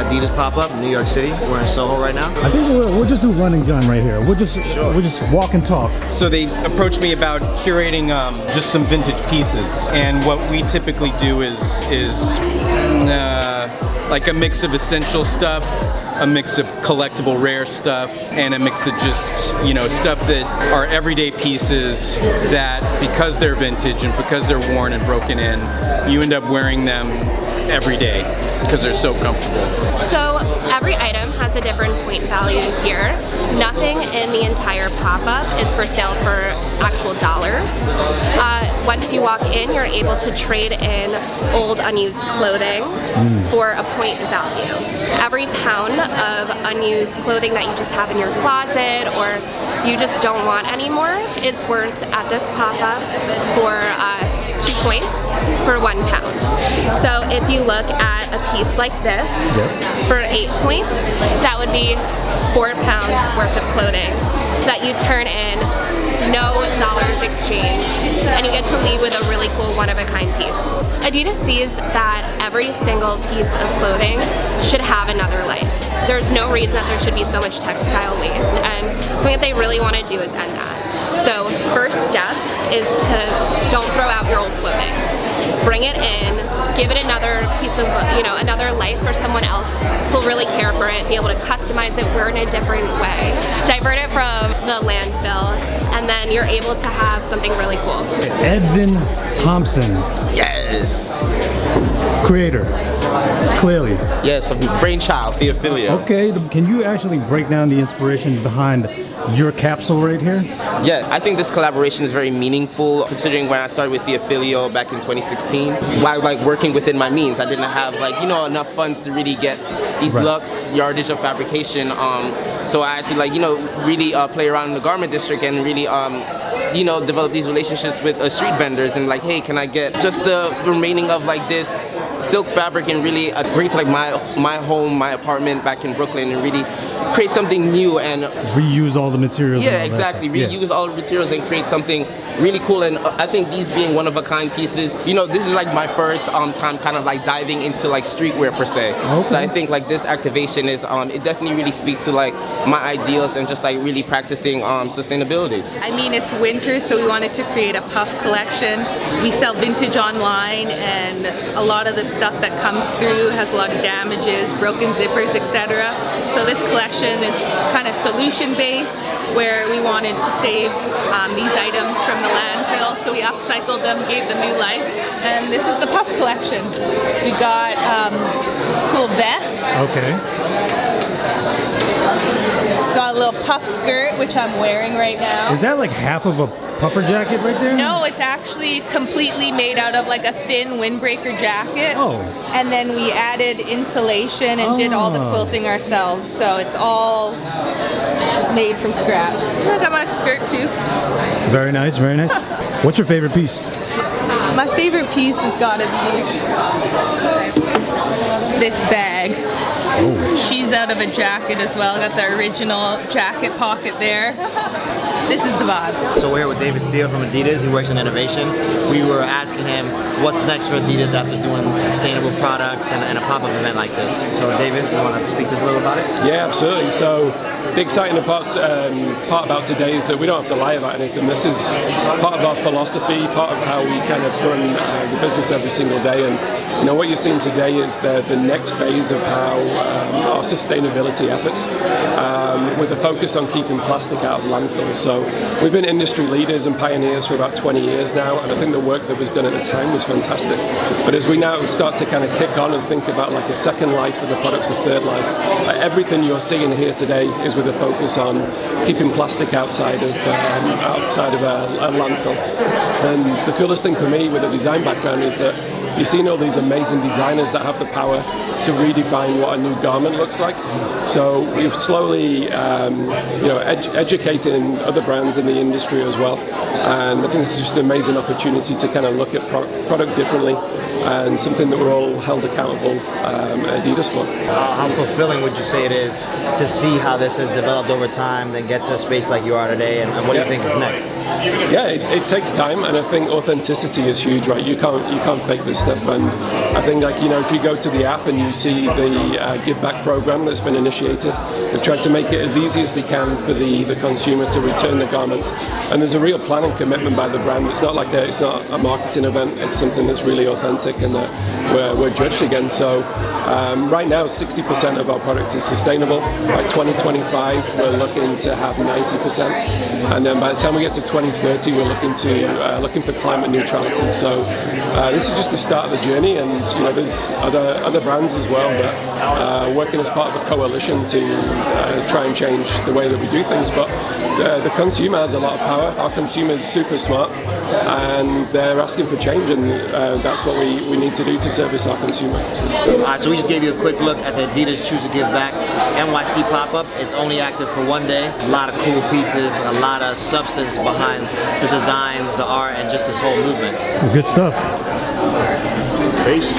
Adidas pop-up in New York City. We're in Soho right now. I think we'll just do run and gun right here. We'll just walk and talk. So they approached me about curating just some vintage pieces, and what we typically do is like a mix of essential stuff, a mix of collectible rare stuff, and a mix of just, you know, stuff that are everyday pieces that, because they're vintage and because they're worn and broken in, you end up wearing them every day because they're so comfortable. So every item has a different point value here. Nothing in the entire pop-up is for sale for actual dollars. Once you walk in, you're able to trade in old unused clothing for a point value. Every pound of unused clothing that you just have in your closet or you just don't want anymore is worth at this pop-up for 2 points for 1 pound. So if you look at a piece like this for 8 points, that would be 4 pounds worth of clothing that you turn in, no dollars exchanged, and you get to leave with a really cool one-of-a-kind piece. Adidas sees that every single piece of clothing should have another life. There's no reason that there should be so much textile waste, and something that they really want to do is end that. So first step is to don't throw out your old clothing. Bring it in, give it another piece of, you know, another life for someone else who'll really care for it, be able to customize it, wear it in a different way. Divert it from the landfill, and then you're able to have something really cool. Edvin Thompson. Yes. Creator. Clearly. Yes, a brainchild, Theophilia. Okay, can you actually break down the inspiration behind your capsule right here? Yeah, I think this collaboration is very meaningful, considering when I started with Theophilia back in 2016. While like working within my means, I didn't have like, you know, enough funds to really get these luxe yardage of fabrication. So I had to like, you know, really play around in the garment district and really you know, develop these relationships with street vendors and like, hey, can I get just the remaining of like this silk fabric and really bring it to like my home, my apartment back in Brooklyn and really create something new and reuse all the materials. Yeah, exactly. Reuse all the materials and create something really cool. And I think these being one-of-a-kind pieces, you know, this is like my first time kind of like diving into like streetwear per se. Okay. So I think like this activation is it definitely really speaks to like my ideals and just like really practicing sustainability. I mean, it's winter, so we wanted to create a puff collection. We sell vintage online, and a lot of the stuff that comes through has a lot of damages, broken zippers, etc. So this collection is kind of solution-based, where we wanted to save these items from the landfill, so we upcycled them, gave them new life, and this is the puff collection. We got this cool vest. Okay. Got a little puff skirt, which I'm wearing right now. Is that like half of a puffer jacket right there? No, it's actually completely made out of like a thin windbreaker jacket. Oh. And then we added insulation and did all the quilting ourselves. So it's all made from scratch. I got my skirt too. Very nice, very nice. What's your favorite piece? My favorite piece has got to be this bag. Oh. She's out of a jacket as well. Got the original jacket pocket there. This is the vibe. So we're here with David Steele from Adidas. He works in innovation. We were asking him what's next for Adidas after doing sustainable products and a pop-up event like this. So David, you want to speak to us a little about it? Yeah, absolutely. So the exciting part about today is that we don't have to lie about anything. This is part of our philosophy, part of how we kind of run the business every single day. And you know what you're seeing today is the next phase of how our sustainability efforts, with a focus on keeping plastic out of landfills. So we've been industry leaders and pioneers for about 20 years now, and I think the work that was done at the time was fantastic. But as we now start to kind of kick on and think about like a second life for the product, a third life, everything you're seeing here today is with a focus on keeping plastic outside of a landfill. And the coolest thing for me with a design background is that you're seeing all these amazing designers that have the power to redefine what a new garment looks like. So we've slowly, educating other brands in the industry as well. And I think it's just an amazing opportunity to kind of look at product differently, and something that we're all held accountable at Adidas for. How fulfilling would you say it is to see how this has developed over time, then get to a space like you are today, and what do you think is next? Yeah, it takes time, and I think authenticity is huge, right? You can't fake this stuff. stuff. And I think, like, you know, if you go to the app and you see the Give Back program that's been initiated, they've tried to make it as easy as they can for the consumer to return the garments. And there's a real plan and commitment by the brand. It's not a marketing event. It's something that's really authentic and that we're judged against. So right now, 60% of our product is sustainable. By 2025, we're looking to have 90%, and then by the time we get to 2030, we're looking for climate neutrality. So this is just the start of the journey, and you know, there's other brands as well that are working as part of a coalition to try and change the way that we do things. But the consumer has a lot of power. Our consumer is super smart, and they're asking for change, and that's what we need to do to service our consumer. So we just gave you a quick look at the Adidas Choose to Give Back NYC pop-up. It's only active for one day. A lot of cool pieces, a lot of substance behind the designs, the art, and just this whole movement. Good stuff. Peace.